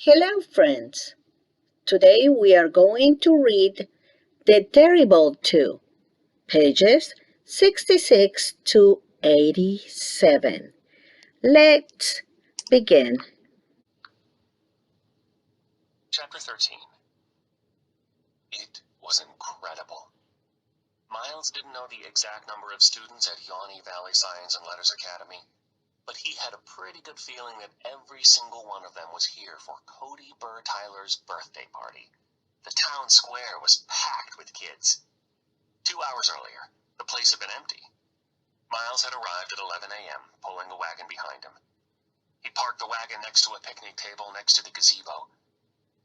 Hello, friends. Today we are going to read The Terrible Two, pages 66 to 87. Let's begin. Chapter 13. It was incredible. Miles didn't know the exact number of students at Yawny Valley Science and Letters Academy, but he had a pretty good feeling that every single one of them was here for Cody Burr Tyler's birthday party. The town square was packed with kids. 2 hours earlier, the place had been empty. Miles had arrived at 11 a.m., pulling the wagon behind him. He parked the wagon next to a picnic table next to the gazebo.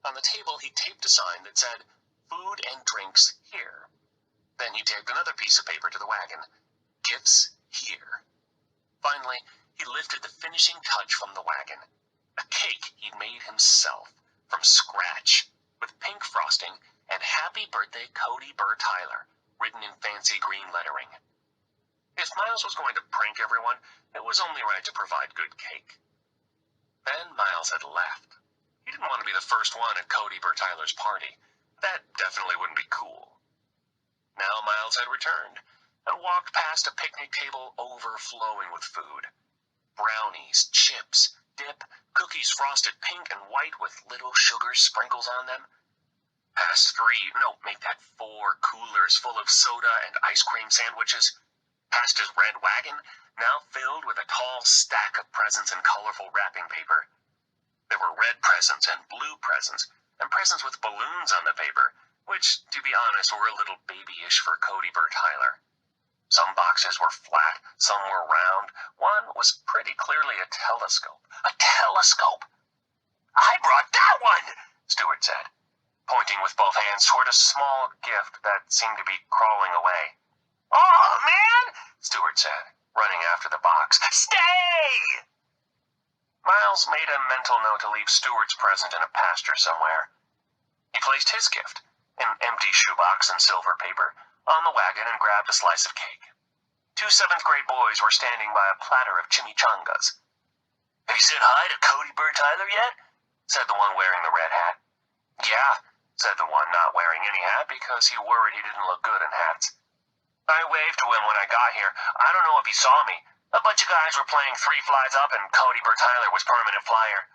On the table, he taped a sign that said, "Food and drinks here." Then he taped another piece of paper to the wagon, "Gifts here." Finally, he lifted the finishing touch from the wagon, a cake he'd made himself, from scratch, with pink frosting and "Happy Birthday, Cody Burr Tyler," written in fancy green lettering. If Miles was going to prank everyone, it was only right to provide good cake. Then Miles had left. He didn't want to be the first one at Cody Burr Tyler's party. That definitely wouldn't be cool. Now Miles had returned and walked past a picnic table overflowing with food. Brownies, chips, dip, cookies frosted pink and white with little sugar sprinkles on them. Past make that 4 coolers full of soda and ice cream sandwiches. Past his red wagon, now filled with a tall stack of presents in colorful wrapping paper. There were red presents and blue presents, and presents with balloons on the paper, which, to be honest, were a little babyish for Cody Burr Tyler. Some boxes were flat, some were round. One was pretty clearly a telescope. A telescope! "I brought that one," Stewart said, pointing with both hands toward a small gift that seemed to be crawling away. "Oh, man," Stewart said, running after the box. "Stay!" Miles made a mental note to leave Stewart's present in a pasture somewhere. He placed his gift, an empty shoebox and silver paper, on the wagon and grabbed a slice of cake. 2 seventh-grade boys were standing by a platter of chimichangas. "Have you said hi to Cody Burr Tyler yet?" said the one wearing the red hat. "Yeah," said the one not wearing any hat because he worried he didn't look good in hats. "I waved to him when I got here. I don't know if he saw me. A bunch of guys were playing 3 Flies Up and Cody Burr Tyler was permanent flyer."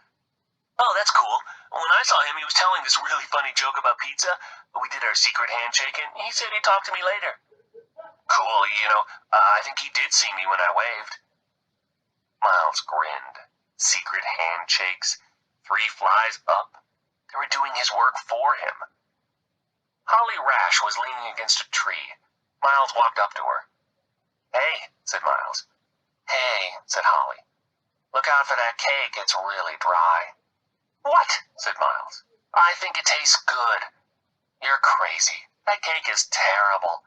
"Oh, that's cool. When I saw him, he was telling this really funny joke about pizza. We did our secret handshake, and he said he'd talk to me later." "Cool, I think he did see me when I waved." Miles grinned. Secret handshakes. 3 flies up. They were doing his work for him. Holly Rash was leaning against a tree. Miles walked up to her. "Hey," said Miles. "Hey," said Holly. "Look out for that cake. It's really dry." "What?" said Miles. "I think it tastes good." "You're crazy. That cake is terrible."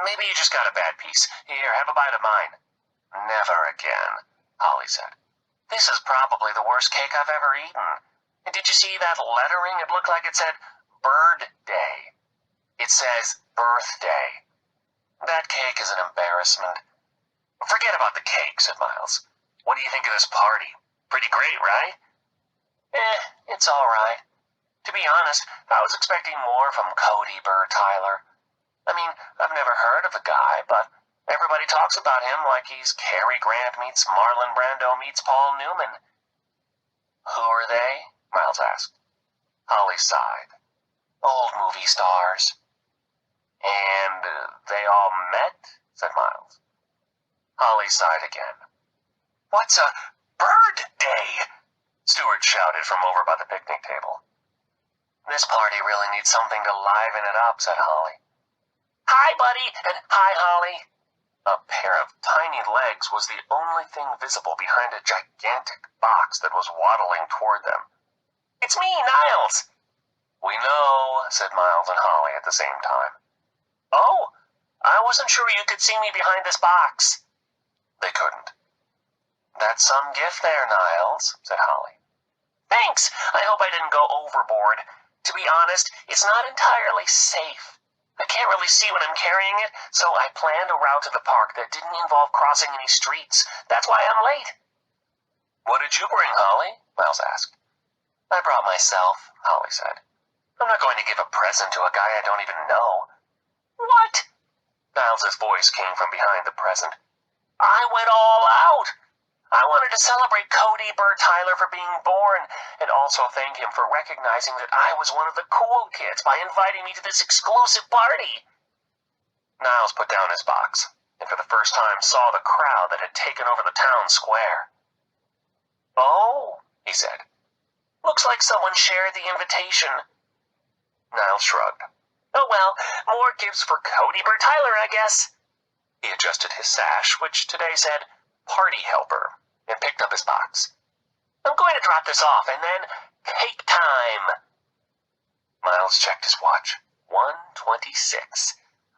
"Maybe you just got a bad piece. Here, have a bite of mine." "Never again," Holly said. "This is probably the worst cake I've ever eaten. And did you see that lettering? It looked like it said Bird Day. It says birthday. That cake is an embarrassment." "Forget about the cake," said Miles. "What do you think of this party? Pretty great, right?" It's all right. To be honest, I was expecting more from Cody Burr Tyler. I mean, I've never heard of the guy, but everybody talks about him like he's Cary Grant meets Marlon Brando meets Paul Newman." "Who are they?" Miles asked. Holly sighed. "Old movie stars." "And they all met?" said Miles. Holly sighed again. "What's a bird day?" Stewart shouted from over by the picnic table. "This party really needs something to liven it up," said Holly. "Hi, buddy," and "Hi, Holly." A pair of tiny legs was the only thing visible behind a gigantic box that was waddling toward them. "It's me, Niles." "We know," said Miles and Holly at the same time. "Oh, I wasn't sure you could see me behind this box." They couldn't. "That's some gift there, Niles," said Holly. "Thanks. I hope I didn't go overboard. To be honest, it's not entirely safe. I can't really see when I'm carrying it, so I planned a route to the park that didn't involve crossing any streets. That's why I'm late." "What did you bring, Holly?" Miles asked. "I brought myself, Holly said. I'm not going to give a present to a guy I don't even know. What? Niles's voice came from behind the present. I went all out. I wanted to celebrate Cody Tyler for being born, and also thank him for recognizing that I was one of the cool kids by inviting me to this exclusive party. Niles put down his box, and for the first time saw the crowd that had taken over the town square. Oh, he said. Looks like someone shared the invitation. Niles shrugged. Oh well, more gifts for Cody Tyler, I guess. He adjusted his sash, which today said Party Helper, and picked up his box. I'm going to drop this off, and then cake time. Miles checked his watch. 1:26.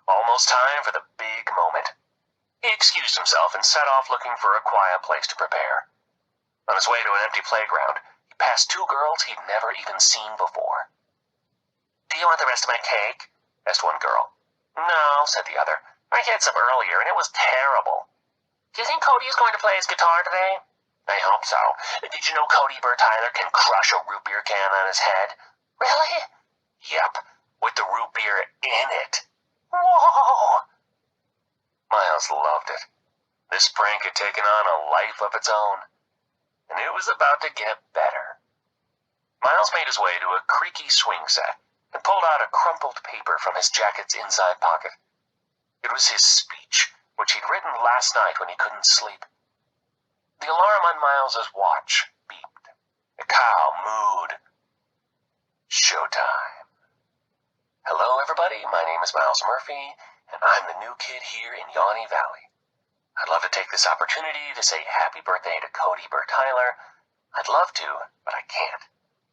Almost time for the big moment. He excused himself and set off looking for a quiet place to prepare. On his way to an empty playground, he passed two girls he'd never even seen before. Do you want the rest of my cake? Asked one girl. No, said the other. I had some earlier, and it was terrible. Do you think Cody is going to play his guitar today? I hope so. Did you know Cody Tyler can crush a root beer can on his head? Really? Yep, with the root beer in it. Whoa! Miles loved it. This prank had taken on a life of its own, and it was about to get better. Miles made his way to a creaky swing set and pulled out a crumpled paper from his jacket's inside pocket. It was his speech, which he'd written last night when he couldn't sleep. The alarm on Miles's watch beeped. The cow mooed. Showtime. Hello, everybody. My name is Miles Murphy, and I'm the new kid here in Yawny Valley. I'd love to take this opportunity to say happy birthday to Cody Tyler. I'd love to, but I can't,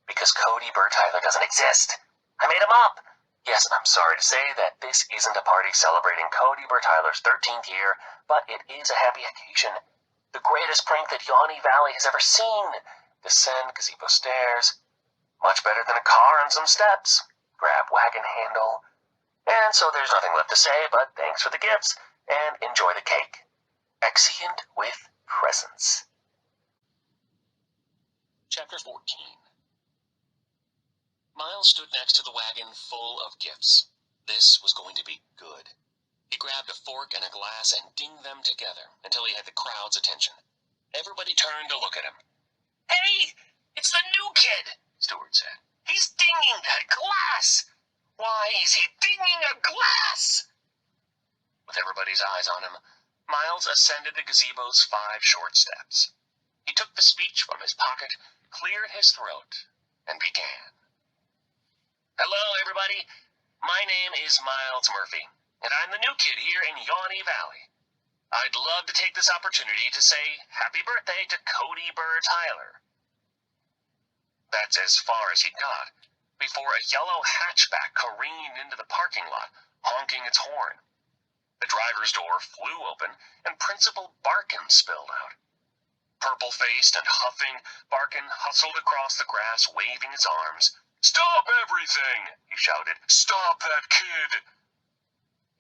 because Cody Tyler doesn't exist. I made him up. Yes, I'm sorry to say that this isn't a party celebrating Cody Tyler's 13th year, but it is a happy occasion. The greatest prank that Yawny Valley has ever seen. Descend gazebo stairs. Much better than a car on some steps. Grab wagon handle. And so there's nothing left to say, but thanks for the gifts, and enjoy the cake. Exeunt with presents. Chapter 14. Miles stood next to the wagon full of gifts. This was going to be good. He grabbed a fork and a glass and dinged them together until he had the crowd's attention. Everybody turned to look at him. Hey, it's the new kid, Stewart said. He's dinging that glass. Why is he dinging a glass? With everybody's eyes on him, Miles ascended the gazebo's 5 short steps. He took the speech from his pocket, cleared his throat, and began. Hello, everybody. My name is Miles Murphy, and I'm the new kid here in Yawny Valley. I'd love to take this opportunity to say happy birthday to Cody Tyler. That's as far as he got, before a yellow hatchback careened into the parking lot, honking its horn. The driver's door flew open, and Principal Barkin spilled out. Purple-faced and huffing, Barkin hustled across the grass, waving his arms. Stop everything, he shouted. Stop that kid.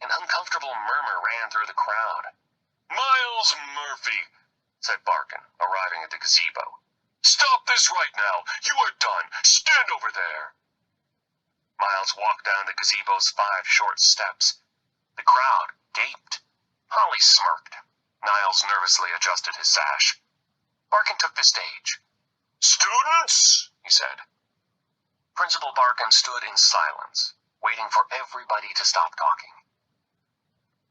An uncomfortable murmur ran through the crowd. Miles Murphy, said Barkin, arriving at the gazebo. Stop this right now. You are done. Stand over there. Miles walked down the gazebo's 5 short steps. The crowd gaped. Holly smirked. Niles nervously adjusted his sash. Barkin took the stage. Students, he said. Principal Barkin stood in silence, waiting for everybody to stop talking.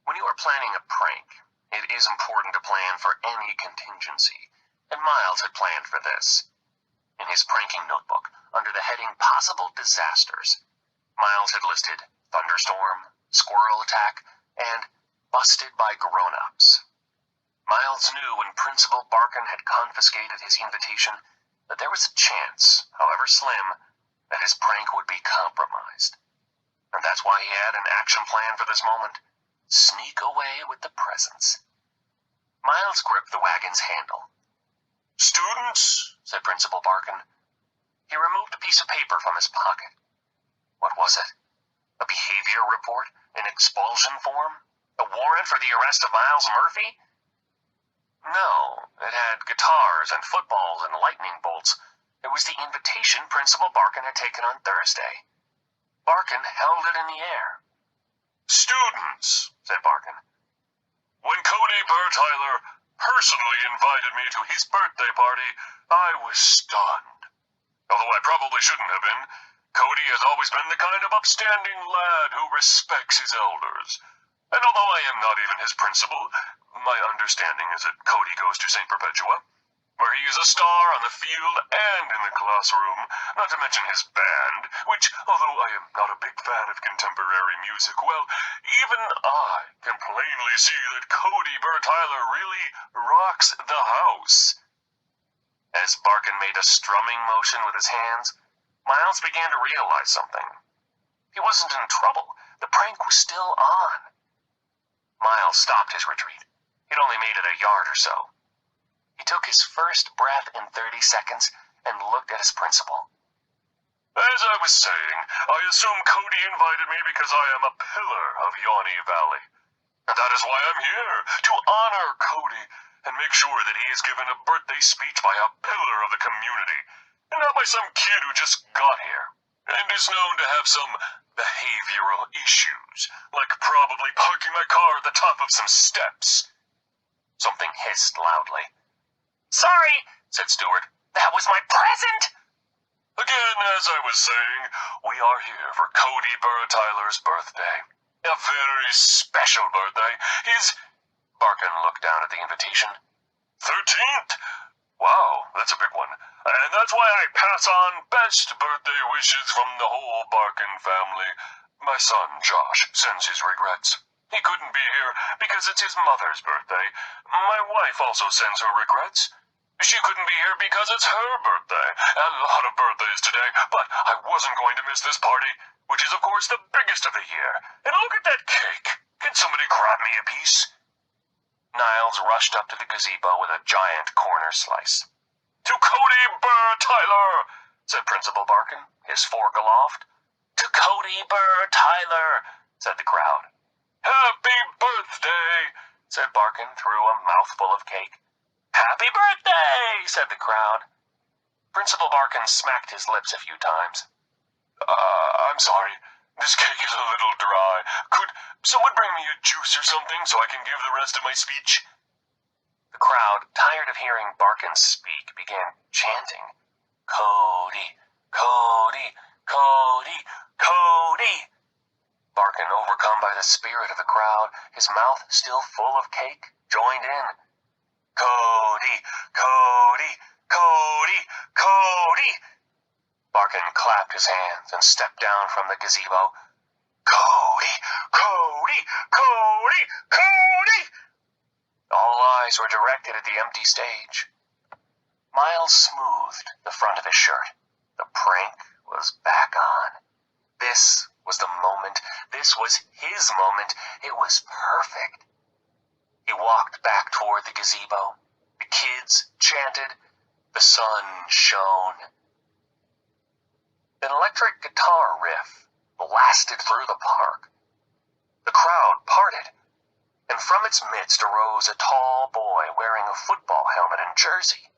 When you are planning a prank, it is important to plan for any contingency, and Miles had planned for this. In his pranking notebook, under the heading Possible Disasters, Miles had listed thunderstorm, squirrel attack, and busted by grown-ups. Miles knew when Principal Barkin had confiscated his invitation that there was a chance, however slim, that his prank would be compromised. And that's why he had an action plan for this moment. Sneak away with the presents. Miles gripped the wagon's handle. Students, said Principal Barkin. He removed a piece of paper from his pocket. What was it? A behavior report? An expulsion form? A warrant for the arrest of Miles Murphy? No, it had guitars and footballs and lightning bolts. It was the invitation Principal Barkin had taken on Thursday. Barkin held it in the air. "Students," said Barkin, "when Cody Bertyler personally invited me to his birthday party, I was stunned. Although I probably shouldn't have been. Cody has always been the kind of upstanding lad who respects his elders. And although I am not even his principal, my understanding is that Cody goes to St. Perpetua, where he is a star on the field and in the classroom, not to mention his band, which, although I am not a big fan of contemporary music, well, even I can plainly see that Cody Bertyler really rocks the house." As Barkin made a strumming motion with his hands, Miles began to realize something. He wasn't in trouble. The prank was still on. Miles stopped his retreat. He'd only made it a yard or so. He took his first breath in 30 seconds and looked at his principal. "As I was saying, I assume Cody invited me because I am a pillar of Yawny Valley. And that is why I'm here, to honor Cody and make sure that he is given a birthday speech by a pillar of the community, and not by some kid who just got here and is known to have some behavioral issues, like probably parking my car at the top of some steps." Something hissed loudly. "Sorry," said Stewart. "That was my present." "Again, as I was saying, we are here for Cody Bertyler's birthday. A very special birthday. Barkin looked down at the invitation. 13th? Wow, that's a big one. And that's why I pass on best birthday wishes from the whole Barkin family. My son, Josh, sends his regrets. He couldn't be here because it's his mother's birthday. My wife also sends her regrets. She couldn't be here because it's her birthday. A lot of birthdays today, but I wasn't going to miss this party, which is, of course, the biggest of the year. And look at that cake. Can somebody grab me a piece?" Niles rushed up to the gazebo with a giant corner slice. "To Cody Bertyler," said Principal Barkin, his fork aloft. "To Cody Bertyler," said the crowd. "Happy birthday," said Barkin through a mouthful of cake. "Happy birthday," said the crowd. Principal Barkin smacked his lips a few times. I'm sorry. This cake is a little dry. Could someone bring me a juice or something so I can give the rest of my speech?" The crowd, tired of hearing Barkin speak, began chanting, "Cody, Cody, Cody, Cody." Barkin, overcome by the spirit of the crowd, his mouth still full of cake, joined in. "Cody, Cody, Cody, Cody." Barkin clapped his hands and stepped down from the gazebo. "Cody, Cody, Cody, Cody!" All eyes were directed at the empty stage. Miles smoothed the front of his shirt. The prank was back on. This was the moment. This was his moment. It was perfect. He walked back toward the gazebo. The kids chanted. The sun shone. An electric guitar riff blasted through the park. The crowd parted, and from its midst arose a tall boy wearing a football helmet and jersey.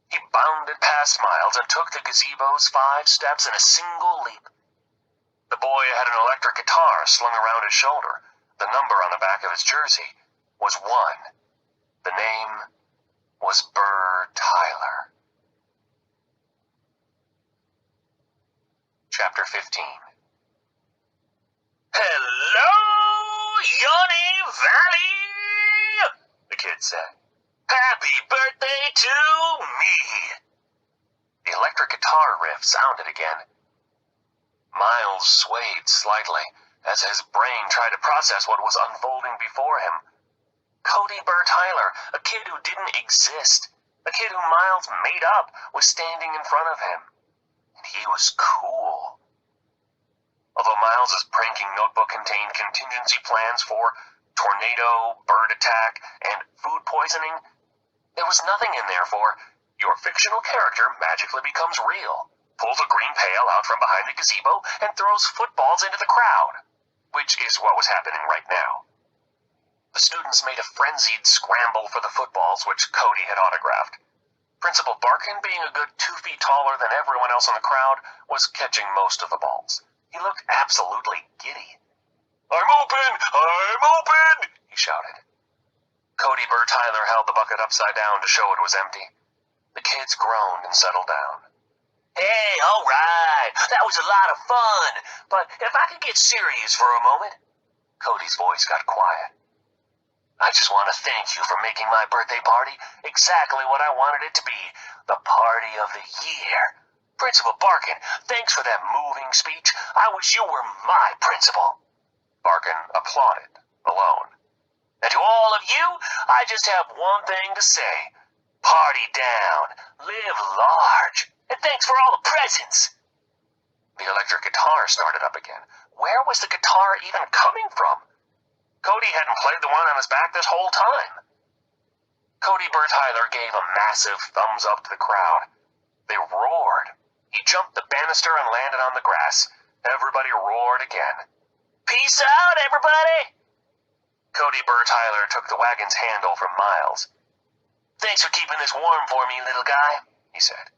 He bounded past Miles and took the gazebo's 5 steps in a single leap. The boy had an electric guitar slung around his shoulder. The number on the back of his jersey was 1. The name was Bertyler. Chapter 15. "Hello, Yawny Valley," the kid said. "Happy birthday to me." The electric guitar riff sounded again. Miles swayed slightly as his brain tried to process what was unfolding before him. Cody Bertyler, a kid who didn't exist, a kid who Miles made up, was standing in front of him. And he was cool. Although Miles's pranking notebook contained contingency plans for tornado, bird attack, and food poisoning, there was nothing in there for your fictional character magically becomes real, pulls a green pail out from behind the gazebo, and throws footballs into the crowd, which is what was happening right now. The students made a frenzied scramble for the footballs which Cody had autographed. Principal Barkin, being a good 2 feet taller than everyone else in the crowd, was catching most of the balls. He looked absolutely giddy. "I'm open! I'm open!" he shouted. Cody Bertyler held the bucket upside down to show it was empty. The kids groaned and settled down. "Hey, all right, that was a lot of fun, but if I could get serious for a moment." Cody's voice got quiet. "I just want to thank you for making my birthday party exactly what I wanted it to be, the party of the year. Principal Barkin, thanks for that moving speech. I wish you were my principal." Barkin applauded, alone. "And to all of you, I just have one thing to say. Party down, live large, and thanks for all the presents." The electric guitar started up again. Where was the guitar even coming from? Cody hadn't played the one on his back this whole time. Cody Bertyler gave a massive thumbs up to the crowd. They roared. He jumped the banister and landed on the grass. Everybody roared again. "Peace out, everybody!" Cody Bertyler took the wagon's handle from Miles. "Thanks for keeping this warm for me, little guy," he said.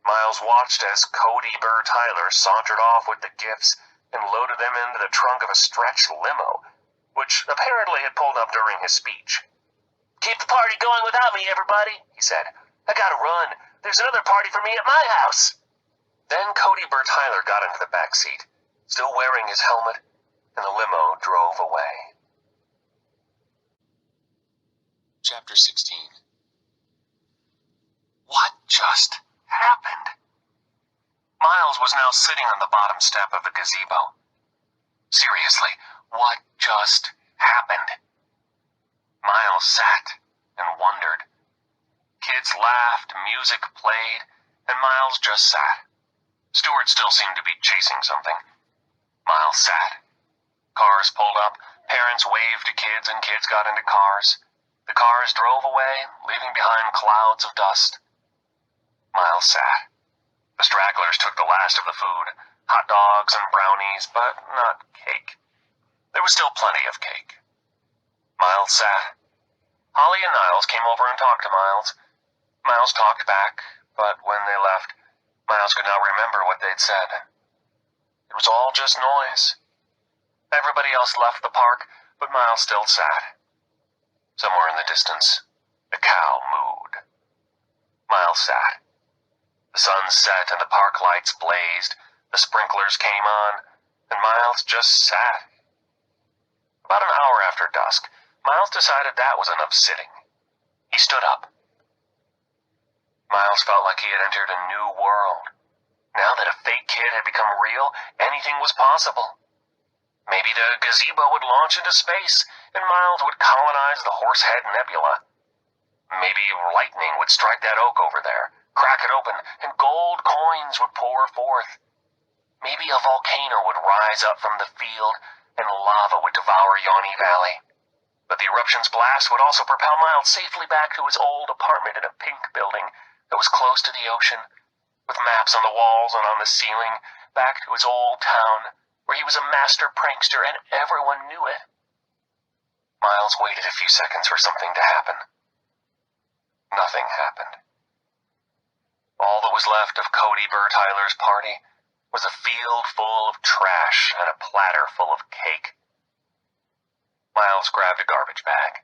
Miles watched as Cody Bertyler sauntered off with the gifts and loaded them into the trunk of a stretched limo, which apparently had pulled up during his speech. "Keep the party going without me, everybody," he said. "I gotta run. There's another party for me at my house." Then Cody Bertyler got into the back seat, still wearing his helmet, and the limo drove away. Chapter 16. What just happened? Miles was now sitting on the bottom step of the gazebo. Seriously, what just happened? Miles sat and wondered. Kids laughed, music played, and Miles just sat. Stuart still seemed to be chasing something. Miles sat. Cars pulled up, parents waved to kids, and kids got into cars. The cars drove away, leaving behind clouds of dust. Miles sat. The stragglers took the last of the food, hot dogs and brownies, but not cake. There was still plenty of cake. Miles sat. Holly and Niles came over and talked to Miles. Miles talked back, but when they left, Miles could not remember what they'd said. It was all just noise. Everybody else left the park, but Miles still sat. Somewhere in the distance, a cow mooed. Miles sat. The sun set and the park lights blazed, the sprinklers came on, and Miles just sat. About an hour after dusk, Miles decided that was enough sitting. He stood up. Miles felt like he had entered a new world. Now that a fake kid had become real, anything was possible. Maybe the gazebo would launch into space, and Miles would colonize the Horsehead Nebula. Maybe lightning would strike that oak over there, crack it open, and gold coins would pour forth. Maybe a volcano would rise up from the field, and lava would devour Yawny Valley. But the eruption's blast would also propel Miles safely back to his old apartment in a pink building that was close to the ocean, with maps on the walls and on the ceiling, back to his old town, where he was a master prankster and everyone knew it. Miles waited a few seconds for something to happen. Nothing happened. All that was left of Cody Bertyler's party was a field full of trash and a platter full of cake. Miles grabbed a garbage bag.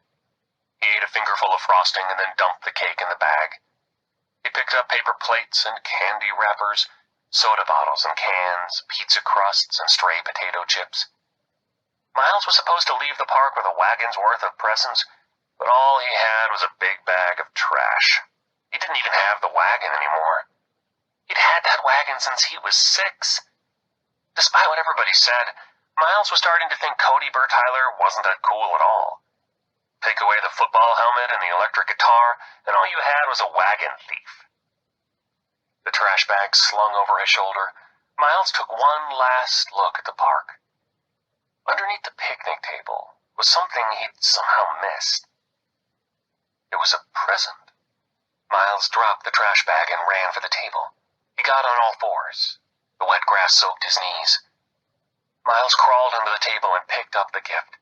He ate a fingerful of frosting and then dumped the cake in the bag. He picked up paper plates and candy wrappers, soda bottles and cans, pizza crusts and stray potato chips. Miles was supposed to leave the park with a wagon's worth of presents, but all he had was a big bag of trash. He didn't even have the wagon anymore. He'd had that wagon since he was 6. Despite what everybody said, Miles was starting to think Cody Bertyler wasn't that cool at all. Take away the football helmet and the electric guitar, and all you had was a wagon thief. The trash bag slung over his shoulder, Miles took one last look at the park. Underneath the picnic table was something he'd somehow missed. It was a present. Miles dropped the trash bag and ran for the table. He got on all fours. The wet grass soaked his knees. Miles crawled under the table and picked up the gift.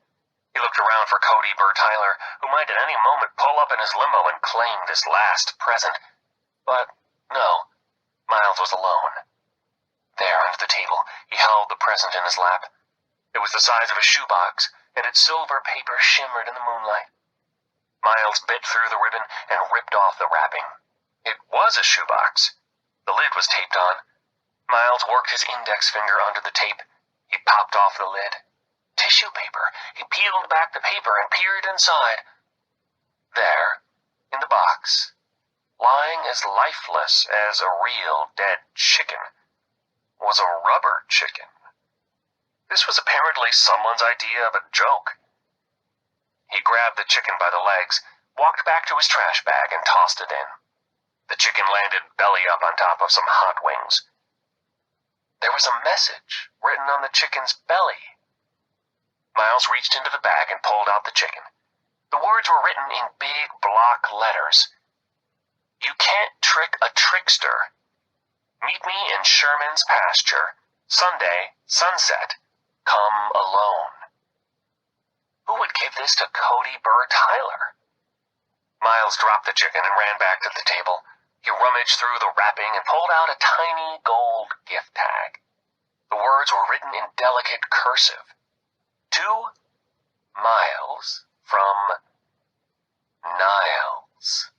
He looked around for Cody Tyler, who might at any moment pull up in his limo and claim this last present. But no, Miles was alone. There, under the table, he held the present in his lap. It was the size of a shoebox, and its silver paper shimmered in the moonlight. Miles bit through the ribbon and ripped off the wrapping. It was a shoebox. The lid was taped on. Miles worked his index finger under the tape. He popped off the lid. Tissue paper. He peeled back the paper and peered inside. There, in the box, lying as lifeless as a real dead chicken, was a rubber chicken. This was apparently someone's idea of a joke. He grabbed the chicken by the legs, walked back to his trash bag, and tossed it in. The chicken landed belly up on top of some hot wings. There was a message written on the chicken's belly. Miles reached into the bag and pulled out the chicken. The words were written in big block letters. "You can't trick a trickster. Meet me in Sherman's pasture. Sunday, sunset. Come alone." Who would give this to Cody Tyler? Miles dropped the chicken and ran back to the table. He rummaged through the wrapping and pulled out a tiny gold gift tag. The words were written in delicate cursive. To Miles from Niles.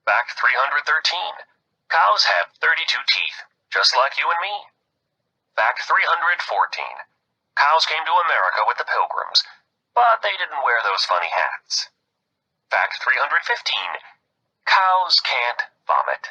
Fact 313. Cows have 32 teeth, just like you and me. Fact 314. Cows came to America with the Pilgrims, but they didn't wear those funny hats. Fact 315. Cows can't vomit.